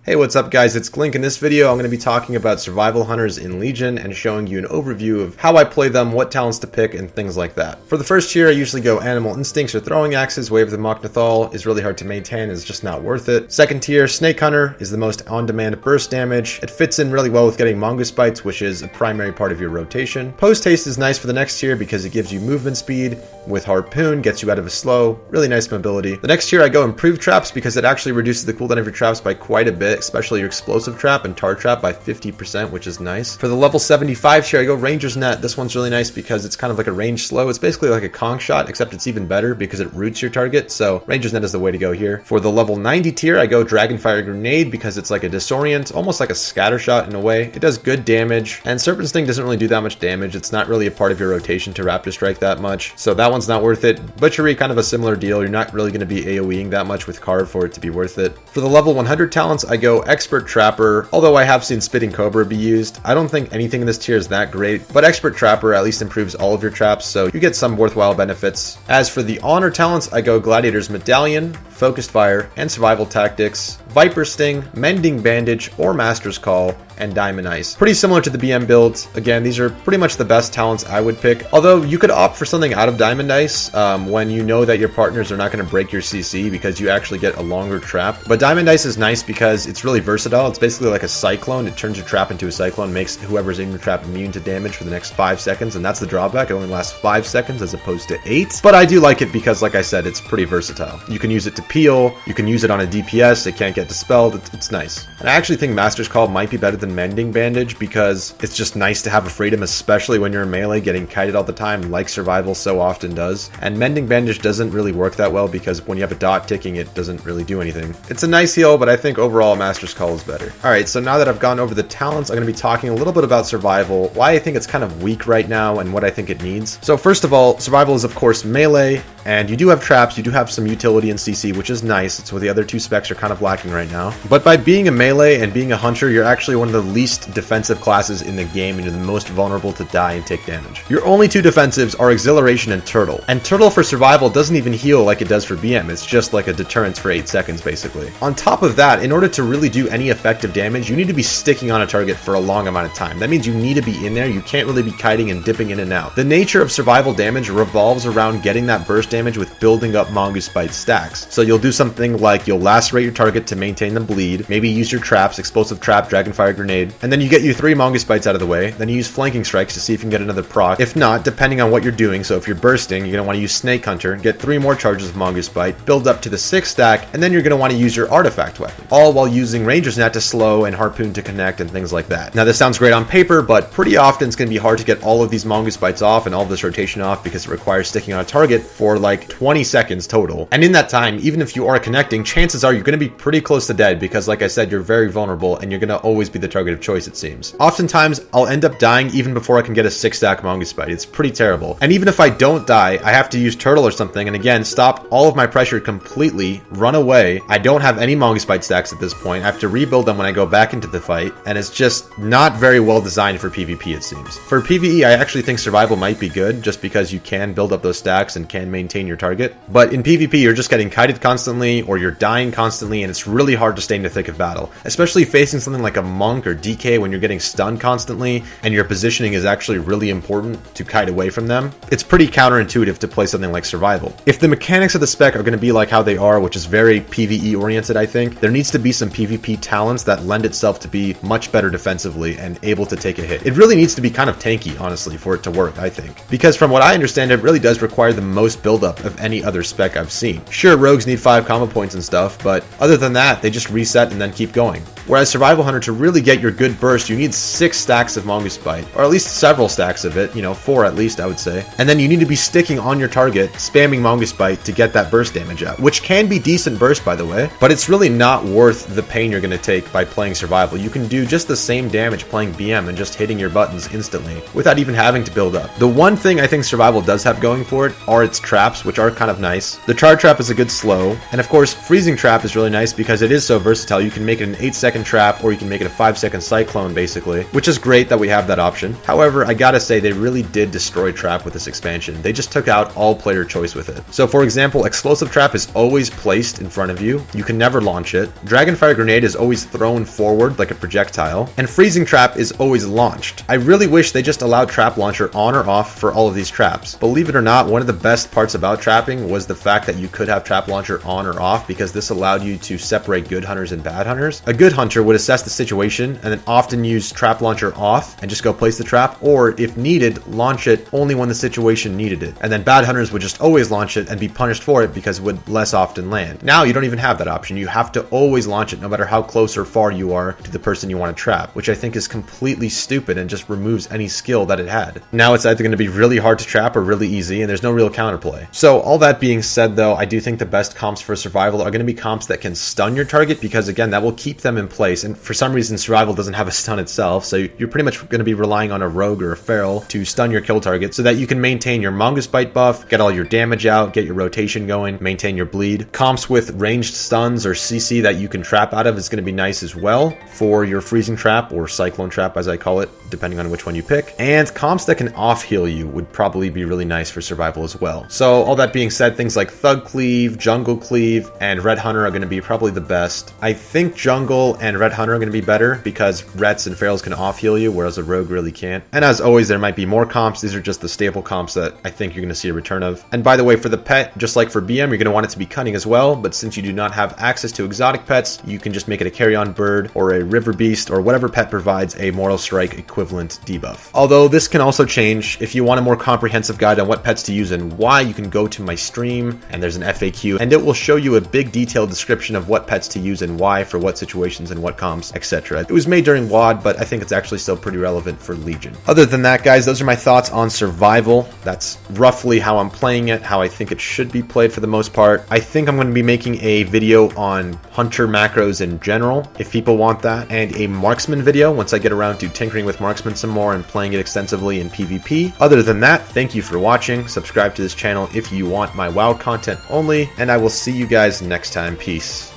Hey, what's up guys, it's Glink. In this video I'm going to be talking about survival hunters in Legion and showing you an overview of how I play them, what talents to pick, and things like that. For the first tier I usually go Animal Instincts or Throwing Axes. Wave of the Mok'Nathal is really hard to maintain, it's just not worth it. Second tier, Snake Hunter is the most on-demand burst damage. It fits in really well with getting Mongoose Bites, which is a primary part of your rotation. Post Haste is nice for the next tier because it gives you movement speed. With Harpoon, gets you out of a slow, really nice mobility. The next tier I go Improved Traps because it actually reduces the cooldown of your traps by quite a bit, especially your Explosive Trap and Tar Trap by 50%, which is nice. For the level 75 tier I go Ranger's Net. This one's really nice because it's kind of like a range slow. It's basically like a conch shot, except it's even better because it roots your target, so Ranger's Net is the way to go here. For the level 90 tier I go Dragonfire Grenade because it's like a disorient, almost like a scatter shot in a way. It does good damage, and Serpent Sting doesn't really do that much damage. It's not really a part of your rotation to Raptor Strike that much, so that one's not worth it. Butchery, kind of a similar deal. You're not really going to be AoEing that much with Carve for it to be worth it. For the level 100 talents, I go Expert Trapper, although I have seen Spitting Cobra be used. I don't think anything in this tier is that great, but Expert Trapper at least improves all of your traps, so you get some worthwhile benefits. As for the Honor talents, I go Gladiator's Medallion, Focused Fire, and Survival Tactics, Viper Sting, Mending Bandage, or Master's Call, and Diamond Ice. Pretty similar to the BM build. Again, these are pretty much the best talents I would pick, although you could opt for something out of Diamond Ice when you know that your partners are not going to break your CC because you actually get a longer trap. But Diamond Ice is nice because it's really versatile. It's basically like a cyclone. It turns your trap into a cyclone, makes whoever's in your trap immune to damage for the next 5 seconds, and that's the drawback. It only lasts 5 seconds as opposed to 8. But I do like it because, like I said, it's pretty versatile. You can use it to peel, you can use it on a DPS, it can't get dispelled, it's nice. And I actually think Master's Call might be better than Mending Bandage because it's just nice to have a freedom, especially when you're in melee getting kited all the time like Survival so often does. And Mending Bandage doesn't really work that well because when you have a dot ticking, it doesn't really do anything. It's a nice heal, but I think overall Master's Call is better. Alright, so now that I've gone over the talents, I'm going to be talking a little bit about Survival, why I think it's kind of weak right now, and what I think it needs. So first of all, Survival is of course melee, and you do have traps, you do have some utility in CC, which is nice. It's what the other two specs are kind of lacking right now. But by being a melee and being a hunter, you're actually one of the least defensive classes in the game, and you're the most vulnerable to die and take damage. Your only two defensives are Exhilaration and Turtle. And Turtle for Survival doesn't even heal like it does for BM. It's just like a deterrence for 8 seconds, basically. On top of that, in order to really do any effective damage, you need to be sticking on a target for a long amount of time. That means you need to be in there. You can't really be kiting and dipping in and out. The nature of Survival damage revolves around getting that burst damage with building up Mongoose Bite stacks. So you'll do something like you'll lacerate your target to maintain the bleed, maybe use your traps, Explosive Trap, Dragonfire Grenade, and then you get you 3 Mongoose Bites out of the way. Then you use Flanking Strikes to see if you can get another proc. If not, depending on what you're doing, so if you're bursting, you're going to want to use Snake Hunter, get 3 more charges of Mongoose Bite, build up to the 6th stack, and then you're going to want to use your Artifact Weapon, all while using Ranger's Net to slow and Harpoon to connect and things like that. Now this sounds great on paper, but pretty often it's going to be hard to get all of these Mongoose Bites off and all of this rotation off because it requires sticking on a target for like 20 seconds total. And in that time, even if you are connecting, chances are you're going to be pretty close to dead because, like I said, you're very vulnerable and you're going to always be the target of choice, it seems. Oftentimes, I'll end up dying even before I can get a 6-stack Mongoose Bite. It's pretty terrible. And even if I don't die, I have to use Turtle or something, and again, stop all of my pressure completely, run away. I don't have any Mongoose Bite stacks at this point. I have to rebuild them when I go back into the fight, and it's just not very well designed for PvP, it seems. For PvE, I actually think Survival might be good, just because you can build up those stacks and can maintain your target. But in PvP, you're just getting kited constantly, or you're dying constantly, and it's really hard to stay in the thick of battle, especially facing something like a Monk or DK when you're getting stunned constantly, and your positioning is actually really important to kite away from them. It's pretty counterintuitive to play something like Survival. If the mechanics of the spec are going to be like how they are, which is very PvE oriented, I think, there needs to be some PvP talents that lend itself to be much better defensively and able to take a hit. It really needs to be kind of tanky, honestly, for it to work, I think. Because from what I understand, it really does require the most buildup of any other spec I've seen. Sure, rogues need 5 combo points and stuff, but other than that, they just reset and then keep going. Whereas Survival Hunter, to really get your good burst, you need 6 stacks of Mongoose Bite, or at least several stacks of it, 4 at least, I would say. And then you need to be sticking on your target, spamming Mongoose Bite to get that burst damage out, which can be decent burst, by the way, but it's really not worth the pain you're going to take by playing Survival. You can do just the same damage playing BM and just hitting your buttons instantly without even having to build up. The one thing I think Survival does have going for it are its traps, which are kind of nice. The Charge Trap is a good slow, and of course, Freezing Trap is really nice because it is so versatile. You can make it an 8-second 5-second trap, or you can make it a 5-second cyclone basically, which is great that we have that option. However, I gotta say they really did destroy trap with this expansion. They just took out all player choice with it. So for example, explosive trap is always placed in front of you. You can never launch it. Dragonfire grenade is always thrown forward like a projectile, and freezing trap is always launched. I really wish they just allowed trap launcher on or off for all of these traps. Believe it or not, one of the best parts about trapping was the fact that you could have trap launcher on or off, because this allowed you to separate good hunters and bad hunters. A good hunter would assess the situation and then often use trap launcher off and just go place the trap, or if needed, launch it only when the situation needed it. And then bad hunters would just always launch it and be punished for it because it would less often land. Now you don't even have that option. You have to always launch it no matter how close or far you are to the person you want to trap, which I think is completely stupid and just removes any skill that it had. Now it's either going to be really hard to trap or really easy, and there's no real counterplay. So all that being said though, I do think the best comps for survival are going to be comps that can stun your target, because again, that will keep them in place. And for some reason, survival doesn't have a stun itself, so you're pretty much going to be relying on a rogue or a feral to stun your kill target so that you can maintain your Mongoose Bite buff, get all your damage out, get your rotation going, maintain your bleed. Comps with ranged stuns or CC that you can trap out of is going to be nice as well for your freezing trap, or cyclone trap as I call it, depending on which one you pick. And comps that can off heal you would probably be really nice for survival as well. So all that being said, things like Thug Cleave, Jungle Cleave, and Red Hunter are going to be probably the best. I think Jungle and Red Hunter are going to be better because Rets and Ferals can off heal you, whereas a Rogue really can't. And as always, there might be more comps. These are just the staple comps that I think you're going to see a return of. And by the way, for the pet, just like for BM, you're going to want it to be cunning as well, but since you do not have access to exotic pets, you can just make it a carry-on bird or a river beast or whatever pet provides a Mortal Strike equivalent debuff. Although this can also change. If you want a more comprehensive guide on what pets to use and why, you can go to my stream and there's an FAQ and it will show you a big detailed description of what pets to use and why for what situations and what comps, etc. It was made during WoD, but I think it's actually still pretty relevant for Legion. Other than that, guys, those are my thoughts on survival. That's roughly how I'm playing it, how I think it should be played for the most part. I think I'm going to be making a video on hunter macros in general, if people want that, and a marksman video once I get around to tinkering with marksman some more and playing it extensively in PvP. Other than that, thank you for watching. Subscribe to this channel if you want my WoW content only, and I will see you guys next time. Peace.